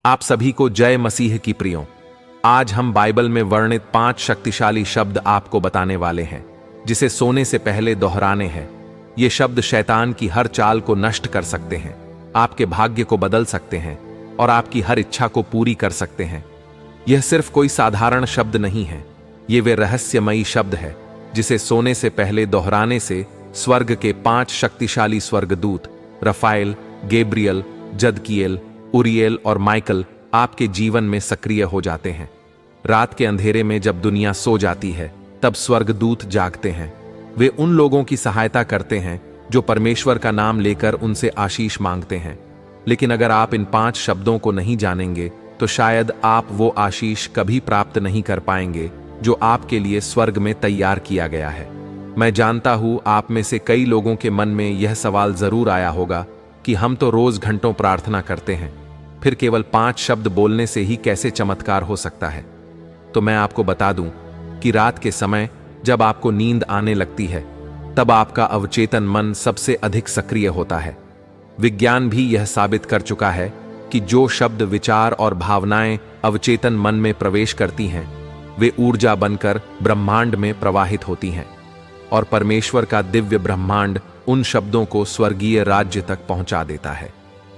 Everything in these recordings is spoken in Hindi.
आप सभी को जय मसीह की प्रियों। आज हम बाइबल में वर्णित 5 शक्तिशाली शब्द आपको बताने वाले हैं, जिसे सोने से पहले दोहराने हैं। ये शब्द शैतान की हर चाल को नष्ट कर सकते हैं, आपके भाग्य को बदल सकते हैं और आपकी हर इच्छा को पूरी कर सकते हैं। यह सिर्फ कोई साधारण शब्द नहीं है, ये वे रहस्यमयी शब्द है जिसे सोने से पहले दोहराने से स्वर्ग के 5 शक्तिशाली स्वर्गदूत रफाएल, गैब्रियल, जदकिएल, उरिएल और माइकल आपके जीवन में सक्रिय हो जाते हैं। रात के अंधेरे में जब दुनिया सो जाती है, तब स्वर्गदूत जागते हैं। वे उन लोगों की सहायता करते हैं जो परमेश्वर का नाम लेकर उनसे आशीष मांगते हैं। लेकिन अगर आप इन 5 शब्दों को नहीं जानेंगे तो शायद आप वो आशीष कभी प्राप्त नहीं कर पाएंगे जो आपके लिए स्वर्ग में तैयार किया गया है। मैं जानता हूं आप में से कई लोगों के मन में यह सवाल जरूर आया होगा कि हम तो रोज घंटों प्रार्थना करते हैं, फिर केवल 5 शब्द बोलने से ही कैसे चमत्कार हो सकता है। तो मैं आपको बता दूं कि रात के समय जब आपको नींद आने लगती है, तब आपका अवचेतन मन सबसे अधिक सक्रिय होता है। विज्ञान भी यह साबित कर चुका है कि जो शब्द, विचार और भावनाएं अवचेतन मन में प्रवेश करती हैं, वे ऊर्जा बनकर ब्रह्मांड में प्रवाहित होती हैं और परमेश्वर का दिव्य ब्रह्मांड उन शब्दों को स्वर्गीय राज्य तक पहुंचा देता है।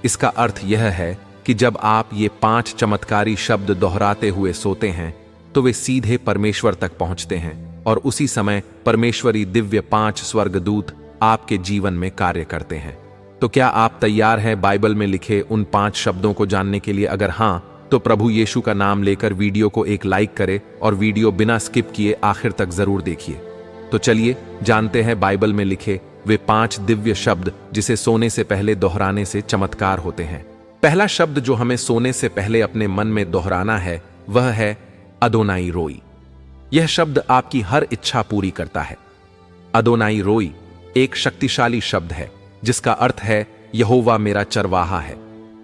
इसका अर्थ यह है कि जब आप ये 5 चमत्कारी शब्द दोहराते हुए सोते हैं, तो वे सीधे परमेश्वर तक पहुंचते हैं और उसी समय परमेश्वरी दिव्य 5 स्वर्गदूत आपके जीवन में कार्य करते हैं। तो क्या आप तैयार हैं बाइबल में लिखे उन 5 शब्दों को जानने के लिए? अगर हां, तो प्रभु यीशु का नाम लेकर वीडियो को एक लाइक करें और वीडियो बिना स्किप किए आखिर तक जरूर देखिए। तो चलिए जानते हैं बाइबल में लिखे वे 5 दिव्य शब्द जिसे सोने से पहले दोहराने से चमत्कार होते हैं। पहला शब्द जो हमें सोने से पहले अपने मन में दोहराना है, वह है अदोनाई रोई। यह शब्द आपकी हर इच्छा पूरी करता है। अदोनाई रोई एक शक्तिशाली शब्द है जिसका अर्थ है यहोवा मेरा चरवाहा है।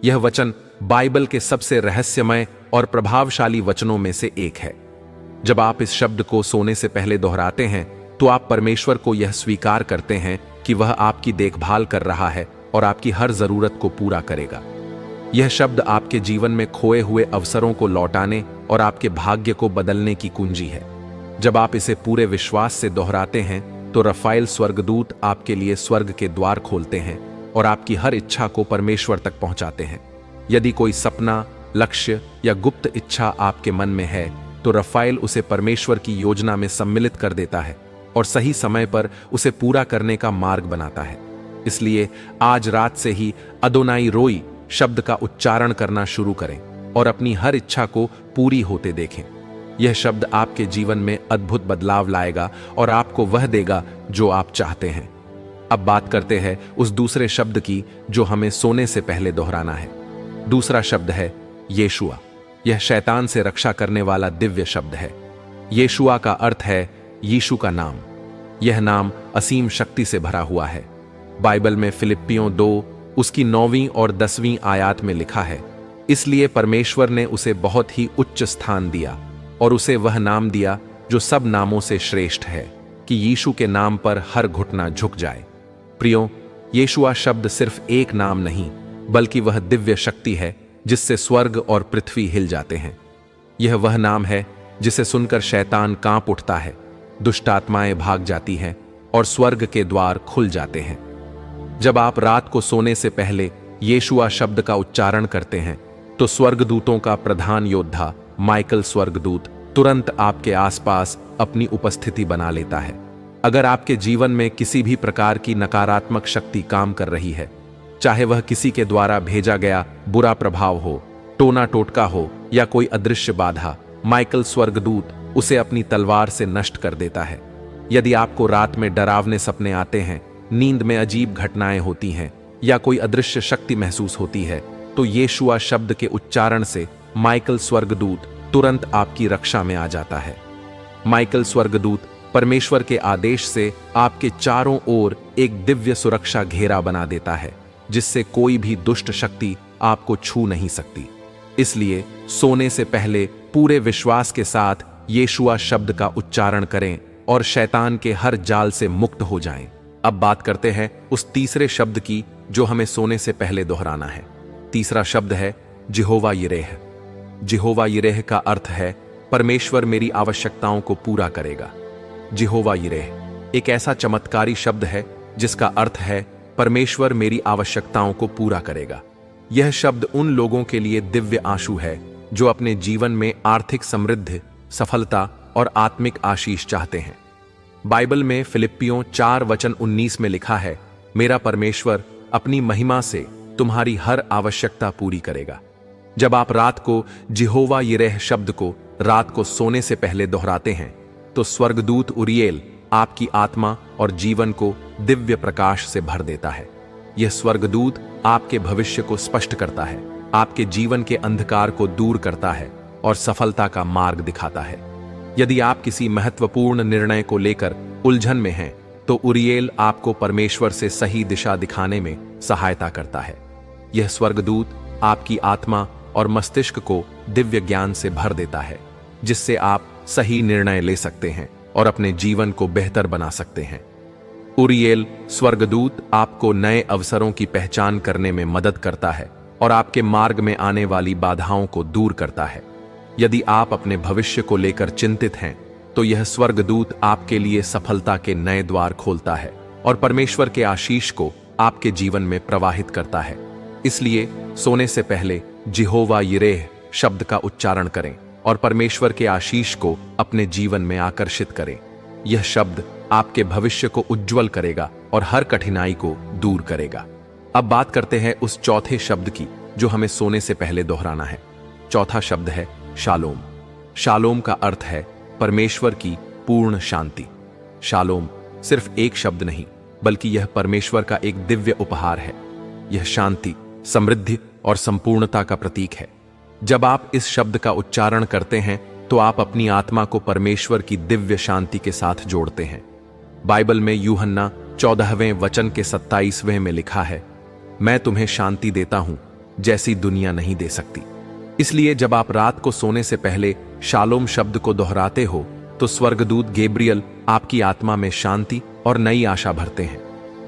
यह वचन बाइबल के सबसे रहस्यमय और प्रभावशाली वचनों में से एक है। जब आप इस शब्द को सोने से पहले दोहराते हैं, तो आप परमेश्वर को यह स्वीकार करते हैं कि वह आपकी देखभाल कर रहा है और आपकी हर जरूरत को पूरा करेगा। यह शब्द आपके जीवन में खोए हुए अवसरों को लौटाने और आपके भाग्य को बदलने की कुंजी है। जब आप इसे पूरे विश्वास से दोहराते हैं, तो रफाएल स्वर्गदूत आपके लिए स्वर्ग के द्वार खोलते हैं और आपकी हर इच्छा को परमेश्वर तक पहुंचाते हैं। यदि कोई सपना, लक्ष्य या गुप्त इच्छा आपके मन में है, तो रफाएल उसे परमेश्वर की योजना में सम्मिलित कर देता है और सही समय पर उसे पूरा करने का मार्ग बनाता है। इसलिए आज रात से ही अदोनाई रोई शब्द का उच्चारण करना शुरू करें और अपनी हर इच्छा को पूरी होते देखें। यह शब्द आपके जीवन में अद्भुत बदलाव लाएगा और आपको वह देगा जो आप चाहते हैं। अब बात करते हैं उस दूसरे शब्द की जो हमें सोने से पहले दोहराना है। दूसरा शब्द है येशुआ। यह शैतान से रक्षा करने वाला दिव्य शब्द है। येशुआ का अर्थ है यीशु का नाम। यह नाम असीम शक्ति से भरा हुआ है। बाइबल में फिलिप्पियों 2 उसकी 9वीं और 10वीं आयत में लिखा है, इसलिए परमेश्वर ने उसे बहुत ही उच्च स्थान दिया और उसे वह नाम दिया जो सब नामों से श्रेष्ठ है, कि यीशु के नाम पर हर घुटना झुक जाए। प्रियों, येशुआ शब्द सिर्फ एक नाम नहीं, बल्कि वह दिव्य शक्ति है जिससे स्वर्ग और पृथ्वी हिल जाते हैं। यह वह नाम है जिसे सुनकर शैतान कांप उठता है, दुष्ट आत्माएं भाग जाती हैं और स्वर्ग के द्वार खुल जाते हैं। जब आप रात को सोने से पहले येशुआ शब्द का उच्चारण करते हैं, तो स्वर्गदूतों का प्रधान योद्धा माइकल स्वर्गदूत तुरंत आपके आसपास अपनी उपस्थिति बना लेता है। अगर आपके जीवन में किसी भी प्रकार की नकारात्मक शक्ति काम कर रही है, चाहे वह किसी के द्वारा भेजा गया बुरा प्रभाव हो, टोना टोटका हो या कोई अदृश्य बाधा, माइकल स्वर्गदूत उसे अपनी तलवार से नष्ट कर देता है। यदि आपको रात में डरावने सपने आते हैं, नींद में अजीब घटनाएं होती हैं या कोई अदृश्य शक्ति महसूस होती है, तो येशुआ शब्द के उच्चारण से माइकल स्वर्गदूत तुरंत आपकी रक्षा में आ जाता है। माइकल स्वर्गदूत परमेश्वर के आदेश से आपके चारों ओर एक दिव्य सुरक्षा घेरा बना देता है, जिससे कोई भी दुष्ट शक्ति आपको छू नहीं सकती। इसलिए सोने से पहले पूरे विश्वास के साथ येशुआ शब्द का उच्चारण करें और शैतान के हर जाल से मुक्त हो जाएं। अब बात करते हैं उस तीसरे शब्द की जो हमें सोने से पहले दोहराना है। तीसरा शब्द है जिहोवा यिरेह। जिहोवा यिरेह का अर्थ है परमेश्वर मेरी आवश्यकताओं को पूरा करेगा। जिहोवा यिरेह एक ऐसा चमत्कारी शब्द है जिसका अर्थ है परमेश्वर मेरी आवश्यकताओं को पूरा करेगा। यह शब्द उन लोगों के लिए दिव्य आंसू है जो अपने जीवन में आर्थिक समृद्धि, सफलता और आत्मिक आशीष चाहते हैं। बाइबल में फिलिप्पियों 4:19 में लिखा है, मेरा परमेश्वर अपनी महिमा से तुम्हारी हर आवश्यकता पूरी करेगा। जब आप रात को जिहोवा यिरेह शब्द को रात को सोने से पहले दोहराते हैं तो स्वर्गदूत उरिएल आपकी आत्मा और जीवन को दिव्य प्रकाश से भर देता है। यह स्वर्गदूत आपके भविष्य को स्पष्ट करता है, आपके जीवन के अंधकार को दूर करता है और सफलता का मार्ग दिखाता है। यदि आप किसी महत्वपूर्ण निर्णय को लेकर उलझन में हैं तो उरिएल आपको परमेश्वर से सही दिशा दिखाने में सहायता करता है। यह स्वर्गदूत आपकी आत्मा और मस्तिष्क को दिव्य ज्ञान से भर देता है, जिससे आप सही निर्णय ले सकते हैं और अपने जीवन को बेहतर बना सकते हैं। उरिएल स्वर्गदूत आपको नए अवसरों की पहचान करने में मदद करता है और आपके मार्ग में आने वाली बाधाओं को दूर करता है। यदि आप अपने भविष्य को लेकर चिंतित हैं तो यह स्वर्गदूत आपके लिए सफलता के नए द्वार खोलता है और परमेश्वर के आशीष को आपके जीवन में प्रवाहित करता है। इसलिए सोने से पहले जिहोवा यिरेह शब्द का उच्चारण करें और परमेश्वर के आशीष को अपने जीवन में आकर्षित करें। यह शब्द आपके भविष्य को उज्जवल करेगा और हर कठिनाई को दूर करेगा। अब बात करते हैं उस चौथे शब्द की जो हमें सोने से पहले दोहराना है। चौथा शब्द है शालोम। शालोम का अर्थ है परमेश्वर की पूर्ण शांति। शालोम सिर्फ एक शब्द नहीं, बल्कि यह परमेश्वर का एक दिव्य उपहार है। यह शांति, समृद्धि और संपूर्णता का प्रतीक है। जब आप इस शब्द का उच्चारण करते हैं तो आप अपनी आत्मा को परमेश्वर की दिव्य शांति के साथ जोड़ते हैं। बाइबल में यूहन्ना 14वें वचन के 27वें में लिखा है, मैं तुम्हें शांति देता हूं जैसी दुनिया नहीं दे सकती। इसलिए जब आप रात को सोने से पहले शालोम शब्द को दोहराते हो तो स्वर्गदूत गैब्रियल आपकी आत्मा में शांति और नई आशा भरते हैं।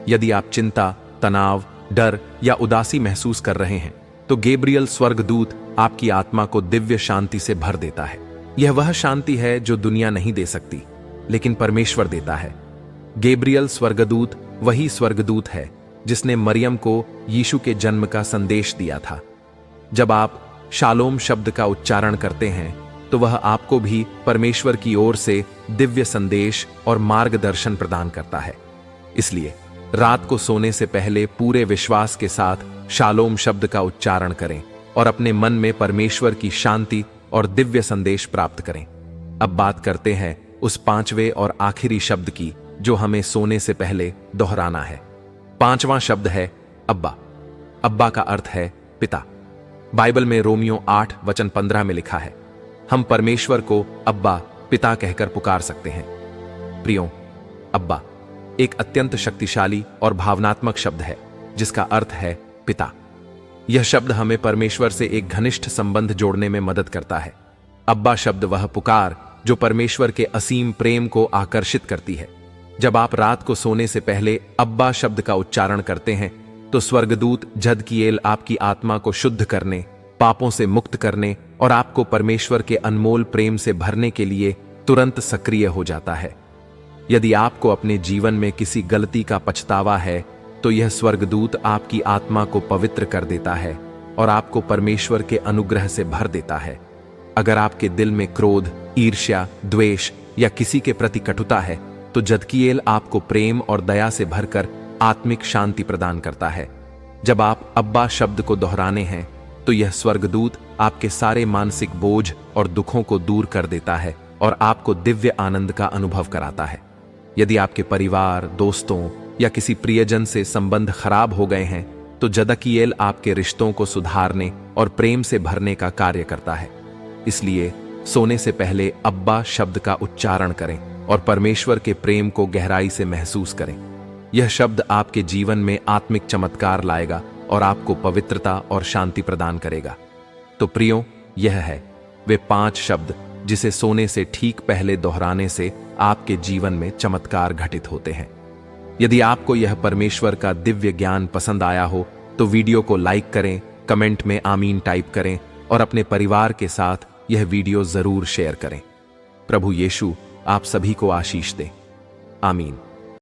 यदि आप चिंता, तनाव, डर या उदासी महसूस कर रहे हैं तो गैब्रियल स्वर्गदूत आपकी आत्मा को दिव्य शांति से भर देता है। यह वह शांति है जो दुनिया नहीं दे सकती, लेकिन परमेश्वर देता है। गैब्रियल स्वर्गदूत वही स्वर्गदूत है जिसने मरियम को यीशु के जन्म का संदेश दिया था। जब आप शालोम शब्द का उच्चारण करते हैं तो वह आपको भी परमेश्वर की ओर से दिव्य संदेश और मार्गदर्शन प्रदान करता है। इसलिए रात को सोने से पहले पूरे विश्वास के साथ शालोम शब्द का उच्चारण करें और अपने मन में परमेश्वर की शांति और दिव्य संदेश प्राप्त करें। अब बात करते हैं उस पांचवें और आखिरी शब्द की जो हमें सोने से पहले दोहराना है। पांचवां शब्द है अब्बा। अब्बा का अर्थ है पिता। बाइबल में रोमियो 8:15 में लिखा है, हम परमेश्वर को अब्बा, पिता कहकर पुकार सकते हैं। प्रियो, अब्बा एक अत्यंत शक्तिशाली और भावनात्मक शब्द है जिसका अर्थ है पिता। यह शब्द हमें परमेश्वर से एक घनिष्ठ संबंध जोड़ने में मदद करता है। अब्बा शब्द वह पुकार जो परमेश्वर के असीम प्रेम को आकर्षित करती है। जब आप रात को सोने से पहले अब्बा शब्द का उच्चारण करते हैं तो स्वर्गदूत जदकिएल आपकी आत्मा को शुद्ध करने, पापों से मुक्त करने और आपको परमेश्वर के अनमोल प्रेम से भरने के लिए तुरंत सक्रिय हो जाता है। यदि आपको अपने जीवन में किसी गलती का पछतावा है तो यह स्वर्गदूत आपकी आत्मा को पवित्र कर देता है और आपको परमेश्वर के अनुग्रह से भर देता है। अगर आपके दिल में क्रोध, ईर्ष्या, द्वेष या किसी के प्रति कटुता है तो जदकिएल आपको प्रेम और दया से भरकर आत्मिक शांति प्रदान करता है। जब आप अब्बा शब्द को दोहराने हैं तो यह स्वर्गदूत आपके सारे मानसिक बोझ और दुखों को दूर कर देता है और आपको दिव्य आनंद का अनुभव कराता है। यदि आपके परिवार, दोस्तों या किसी प्रियजन से संबंध खराब हो गए हैं तो जदकिएल आपके रिश्तों को सुधारने और प्रेम से भरने का कार्य करता है। इसलिए सोने से पहले अब्बा शब्द का उच्चारण करें और परमेश्वर के प्रेम को गहराई से महसूस करें। यह शब्द आपके जीवन में आत्मिक चमत्कार लाएगा और आपको पवित्रता और शांति प्रदान करेगा। तो प्रियो, यह है वे 5 शब्द जिसे सोने से ठीक पहले दोहराने से आपके जीवन में चमत्कार घटित होते हैं। यदि आपको यह परमेश्वर का दिव्य ज्ञान पसंद आया हो तो वीडियो को लाइक करें, कमेंट में आमीन टाइप करें और अपने परिवार के साथ यह वीडियो जरूर शेयर करें। प्रभु यीशु आप सभी को आशीष दे। आमीन।